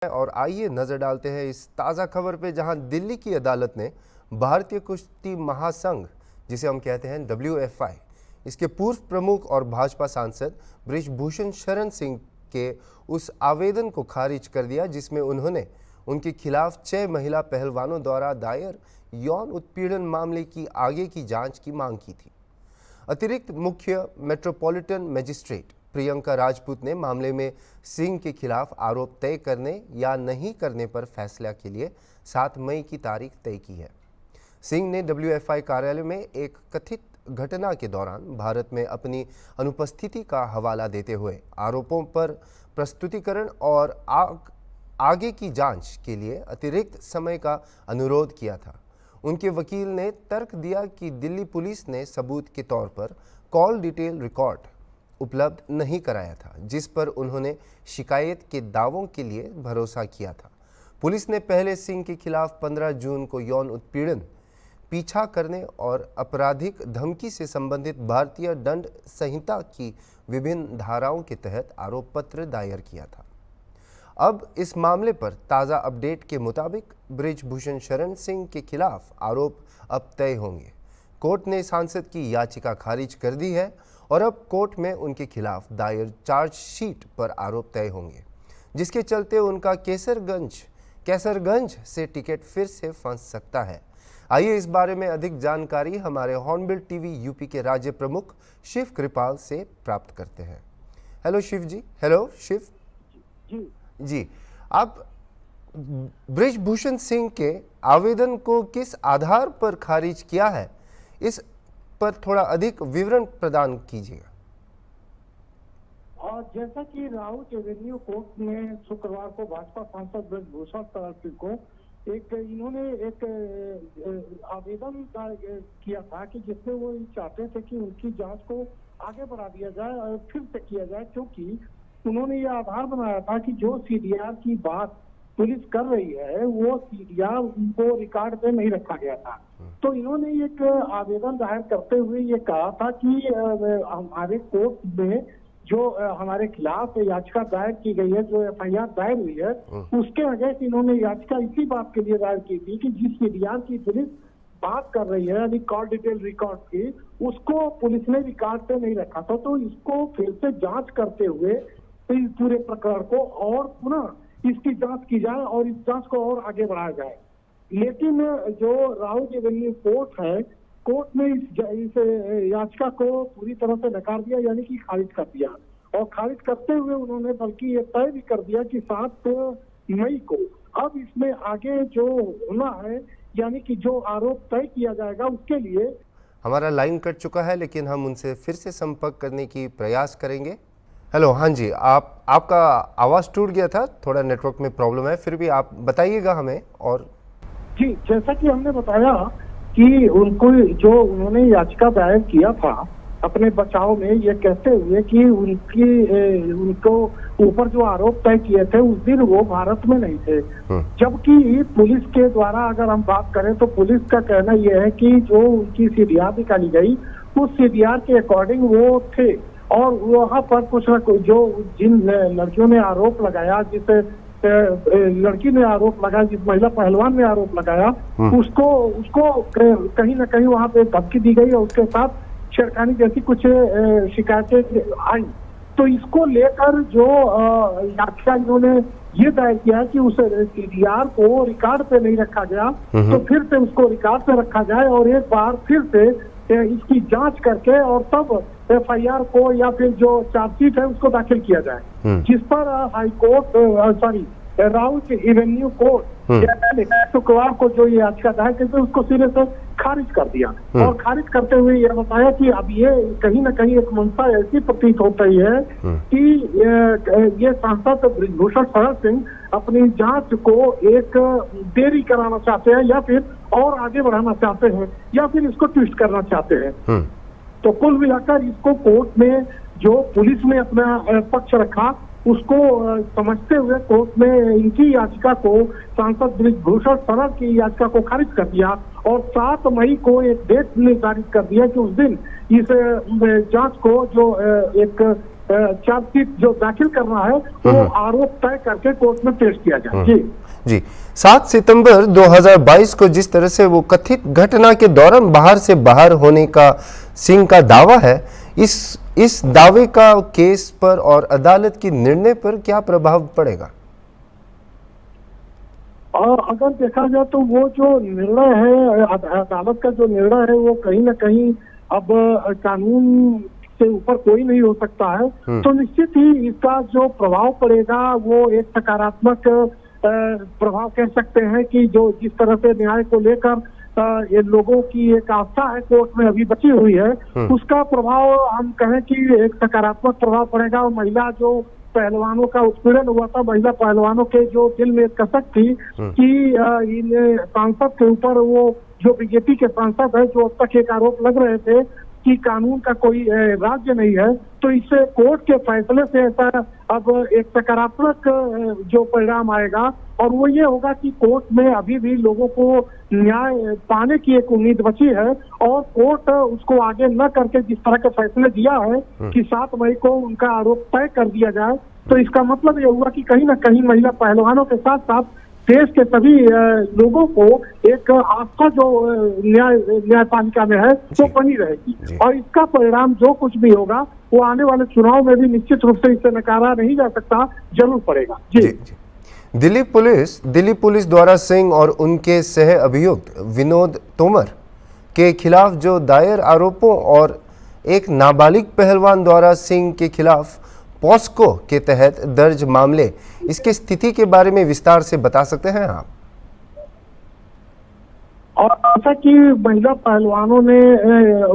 और आइए नजर डालते हैं इस ताज़ा खबर पे, जहां दिल्ली की अदालत ने भारतीय कुश्ती महासंघ, जिसे हम कहते हैं WFI, इसके पूर्व प्रमुख और भाजपा सांसद बृजभूषण शरण सिंह के उस आवेदन को खारिज कर दिया जिसमें उन्होंने उनके खिलाफ 6 महिला पहलवानों द्वारा दायर यौन उत्पीड़न मामले की आगे की जांच की मांग की थी। अतिरिक्त मुख्य मेट्रोपॉलिटन मजिस्ट्रेट प्रियंका राजपूत ने मामले में सिंह के खिलाफ आरोप तय करने या नहीं करने पर फैसला के लिए 7 मई की तारीख तय की है। सिंह ने WFI कार्यालय में एक कथित घटना के दौरान भारत में अपनी अनुपस्थिति का हवाला देते हुए आरोपों पर प्रस्तुतिकरण और आगे की जांच के लिए अतिरिक्त समय का अनुरोध किया था। उनके वकील ने तर्क दिया कि दिल्ली पुलिस ने सबूत के तौर पर कॉल डिटेल रिकॉर्ड उपलब्ध नहीं कराया था, जिस पर उन्होंने शिकायत के दावों के लिए भरोसा किया था। पुलिस ने पहले सिंह के खिलाफ 15 जून को यौन उत्पीड़न, पीछा करने और आपराधिक धमकी से संबंधित भारतीय दंड संहिता की विभिन्न धाराओं के तहत आरोप पत्र दायर किया था। अब इस मामले पर ताज़ा अपडेट के मुताबिक बृजभूषण शरण सिंह के खिलाफ आरोप अब तय होंगे। कोर्ट ने सांसद की याचिका खारिज कर दी है और अब कोर्ट में उनके खिलाफ दायर चार्जशीट पर आरोप तय होंगे, जिसके चलते उनका कैसरगंज से टिकट फिर से फंस सकता है। आइए इस बारे में अधिक जानकारी हमारे हॉर्नबिल टीवी यूपी के राज्य प्रमुख शिव कृपाल से प्राप्त करते हैं। हेलो शिव जी। हेलो शिव जी, आप बृजभूषण सिंह के आवेदन को किस आधार पर खारिज किया है, इस पर थोड़ा अधिक विवरण प्रदान कीजिएगा। और जैसा कि राउत एवेन्यू कोर्ट में शुक्रवार को भाजपा सांसद बृजभूषण शरण सिंह को इन्होंने एक आवेदन किया था कि जिसमें वो चाहते थे कि उनकी जांच को आगे बढ़ा दिया जाए और फिर से किया जाए, क्योंकि उन्होंने ये आधार बनाया था कि जो CDR की बात पुलिस कर रही है वो CDR उनको रिकॉर्ड पे नहीं रखा गया था। तो इन्होंने एक आवेदन दायर करते हुए ये कहा था कि हमारे कोर्ट में जो हमारे खिलाफ याचिका दायर की गई है, जो FIR दायर हुई है, उसके अगेंस्ट इन्होंने याचिका इसी बात के लिए दायर की थी कि जिस CDR की पुलिस बात कर रही है, यानी कॉल डिटेल रिकॉर्ड की, उसको पुलिस ने रिकॉर्ड पे नहीं रखा था। तो इसको फिर से जांच करते हुए इस पूरे प्रकरण को और पुनः इसकी जांच की जाए और इस जांच को और आगे बढ़ाया जाए। लेकिन जो राउत एवेन्यू कोर्ट है, कोर्ट ने इस याचिका को पूरी तरह से नकार दिया, यानी कि खारिज कर दिया। और खारिज करते हुए उन्होंने बल्कि ये तय भी कर दिया कि 7 मई को अब इसमें आगे जो होना है, यानी कि जो आरोप तय किया जाएगा, उसके लिए हमारा लाइन कट चुका है, लेकिन हम उनसे फिर से संपर्क करने की प्रयास करेंगे। हेलो, हाँ जी, आपका आवाज़ टूट गया था, थोड़ा नेटवर्क में प्रॉब्लम है, फिर भी आप बताइएगा हमें। और जी, जैसा कि हमने बताया कि उन्होंने याचिका दायर किया था अपने बचाव में, ये कहते हुए कि उनको ऊपर जो आरोप तय किए थे उस दिन वो भारत में नहीं थे, जबकि पुलिस के द्वारा अगर हम बात करें तो पुलिस का कहना यह है कि जो उनकी CDR निकाली गई उस CDR के अकॉर्डिंग वो थे। और वहाँ पर कुछ न कुछ जो जिन लड़कियों ने आरोप लगाया, जिस लड़की ने आरोप लगाया, जिस महिला पहलवान ने आरोप लगाया, उसको कहीं ना कहीं वहाँ पे धमकी दी गई और उसके साथ छेड़खानी जैसी कुछ शिकायतें आई। तो इसको लेकर जो याचिका इन्होंने ये दायर किया कि उस CDR को रिकॉर्ड पे नहीं रखा गया, तो फिर से उसको रिकॉर्ड पे रखा जाए और एक बार फिर से इसकी जांच करके और तब FIR को या फिर जो चार्जशीट है उसको दाखिल किया जाए, जिस पर राउत एवेन्यू कोर्ट शुक्रवार को जो ये याचिका दायर की उसको सिरे से खारिज कर दिया। और खारिज करते हुए यह बताया कि अब ये कहीं ना कहीं एक मंशा ऐसी प्रतीत हो रही है कि ये सांसद बृजभूषण शरण सिंह अपनी जांच को एक देरी कराना चाहते हैं, या फिर और आगे बढ़ाना चाहते हैं, या फिर इसको ट्विस्ट करना चाहते हैं। तो कुल मिलाकर इसको कोर्ट में जो पुलिस ने अपना पक्ष रखा उसको समझते हुए कोर्ट ने इनकी याचिका को, सांसद बृजभूषण शरण की याचिका को खारिज कर दिया और 7 मई को एक डेट निर्धारित कर दिया कि उस दिन इस जांच को जो एक चार्जशीट जो दाखिल करना है वो आरोप तय करके कोर्ट में पेश किया जाए। जी जी 7 सितंबर 2022 को जिस तरह से वो कथित घटना के दौरान बाहर से बाहर होने का सिंह का दावा है, इस दावे का केस पर और अदालत की निर्णय पर क्या प्रभाव पड़ेगा? और अगर देखा जाए तो वो जो निर्णय है, अदालत का जो निर्णय है, वो कहीं ना कहीं अब कानून से ऊपर कोई नहीं हो सकता है। तो निश्चित ही इसका जो प्रभाव पड़ेगा वो एक सकारात्मक प्रभाव कह सकते हैं कि जो जिस तरह से न्याय को लेकर ये लोगों की एक आस्था है कोर्ट में अभी बची हुई है, उसका प्रभाव हम कहें कि एक सकारात्मक प्रभाव पड़ेगा। और महिला जो पहलवानों का उत्पीड़न हुआ था, महिला पहलवानों के जो दिल में एक कसक थी कि इन सांसद के ऊपर, वो जो बीजेपी के सांसद है, जो अब तक एक आरोप लग रहे थे कि कानून का कोई राज्य नहीं है, तो इससे कोर्ट के फैसले से ऐसा अब एक सकारात्मक जो परिणाम आएगा और वो ये होगा कि कोर्ट में अभी भी लोगों को न्याय पाने की एक उम्मीद बची है और कोर्ट उसको आगे न करके जिस तरह के फैसले दिया है कि 7 मई को उनका आरोप तय कर दिया जाए, तो इसका मतलब ये हुआ कि कहीं ना कहीं महिला पहलवानों के साथ साथ देश के सभी लोगों को एक आस्था जो न्यायपालिका में है वो बनी रहेगी। और इसका परिणाम जो कुछ भी होगा वो आने वाले चुनाव में भी निश्चित रूप से इससे नकारा नहीं जा सकता, जरूर पड़ेगा। जी। दिल्ली पुलिस द्वारा सिंह और उनके सह अभियुक्त विनोद तोमर के खिलाफ जो दायर आरोपों और एक नाबालिग पहलवान द्वारा सिंह के खिलाफ पॉस्को के तहत दर्ज मामले, इसकी स्थिति के बारे में विस्तार से बता सकते हैं आप? और ऐसा कि महिला पहलवानों ने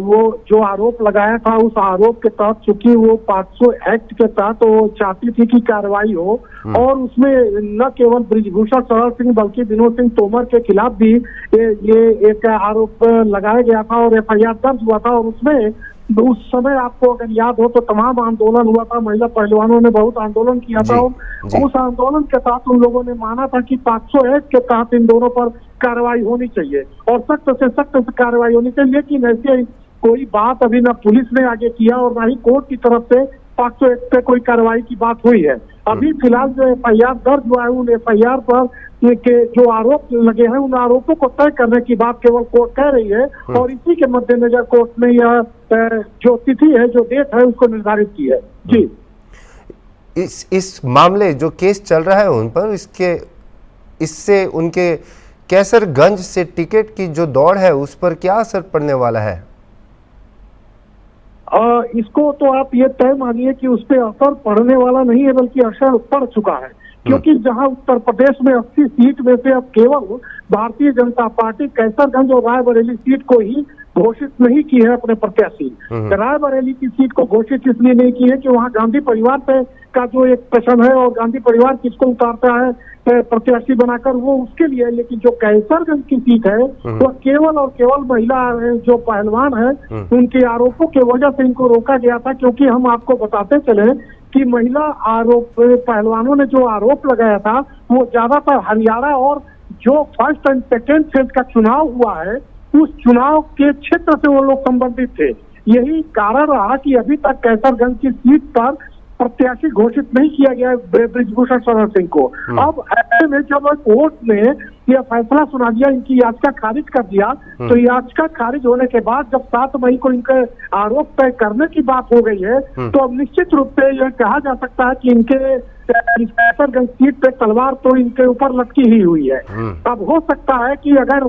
वो जो आरोप लगाया था, उस आरोप के तहत चूंकि वो 500 एक्ट के तहत वो चाहती थी कि कार्रवाई हो और उसमें न केवल ब्रिजभूषण शरण सिंह बल्कि विनोद सिंह तोमर के खिलाफ भी ये एक आरोप लगाया गया था और FIR दर्ज हुआ था। और उसमें उस समय आपको अगर याद हो तो तमाम आंदोलन हुआ था, महिला पहलवानों ने बहुत आंदोलन किया था। उस आंदोलन के साथ उन लोगों ने माना था कि 500 एक्ट के तहत इन दोनों पर कार्रवाई होनी चाहिए और सख्त से सख्त कार्रवाई होनी चाहिए। लेकिन ऐसे कोई बात अभी ना पुलिस ने आगे किया और ना ही कोर्ट की तरफ से 500 एक्ट पे कोई कार्रवाई की बात हुई है। अभी फिलहाल जो FIR दर्ज हुआ है, उन FIR पर के जो आरोप लगे हैं, उन आरोपों को तय करने की बात केवल कोर्ट कह रही है और इसी के मद्देनजर कोर्ट ने यह जो तिथि है, जो डेट है, उसको निर्धारित की है। जी। इस मामले जो केस चल रहा है उन पर, इससे उनके कैसरगंज से टिकट की जो दौड़ है उस पर क्या असर पड़ने वाला है? इसको तो आप ये तय मानिए कि उस पर असर पड़ने वाला नहीं है, बल्कि असर पड़ चुका है। क्योंकि जहां उत्तर प्रदेश में 80 सीट में से अब केवल भारतीय जनता पार्टी कैसरगंज और रायबरेली सीट को ही घोषित नहीं की है अपने प्रत्याशी। रायबरेली की सीट को घोषित इसलिए नहीं की है कि वहां गांधी परिवार पे का जो एक प्रश्न है और गांधी परिवार किसको उतारता है प्रत्याशी बनाकर, वो उसके लिए। लेकिन जो कैसरगंज की सीट है वो केवल और केवल महिला जो पहलवान है उनके आरोपों की वजह से इनको रोका गया था। क्योंकि हम आपको बताते चले कि महिला आरोप पहलवानों ने जो आरोप लगाया था वो ज्यादातर हरियाणा और जो फर्स्ट एंड सेकेंड फेज का चुनाव हुआ है उस चुनाव के क्षेत्र से वो लोग संबंधित थे। यही कारण रहा कि अभी तक कैसरगंज की सीट पर प्रत्याशी घोषित नहीं किया गया ब्रिजभूषण शरण सिंह को। अब ऐसे में जब कोर्ट ने यह फैसला सुना दिया, इनकी याचिका खारिज कर दिया, तो याचिका खारिज होने के बाद जब 7 मई को इनके आरोप तय करने की बात हो गई है, तो अब निश्चित रूप से यह कहा जा सकता है कि इनके कैसरगंज सीट पे तलवार तो इनके ऊपर लटकी ही हुई है। अब हो सकता है कि अगर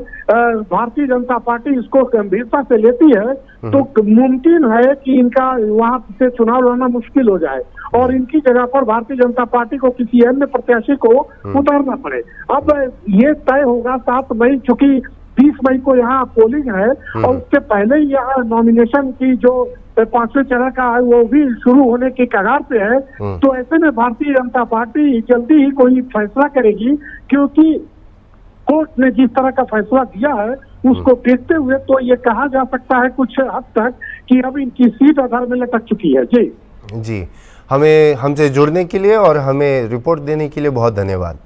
भारतीय जनता पार्टी इसको गंभीरता से लेती है तो मुमकिन है कि इनका वहां से चुनाव लड़ना मुश्किल हो जाए और इनकी जगह पर भारतीय जनता पार्टी को किसी अन्य प्रत्याशी को उतारना पड़े। अब ये तय होगा 7 मई, चूंकि 30 मई को यहाँ पोलिंग है और उससे पहले ही यहाँ नॉमिनेशन की जो 5वें चरण का है वो भी शुरू होने के कगार पे है। तो ऐसे में भारतीय जनता पार्टी जल्दी ही कोई फैसला करेगी, क्योंकि कोर्ट ने जिस तरह का फैसला दिया है उसको देखते हुए तो ये कहा जा सकता है कुछ हद तक कि अब इनकी सीट आधार में लटक चुकी है। जी। हमसे जुड़ने के लिए और हमें रिपोर्ट देने के लिए बहुत धन्यवाद।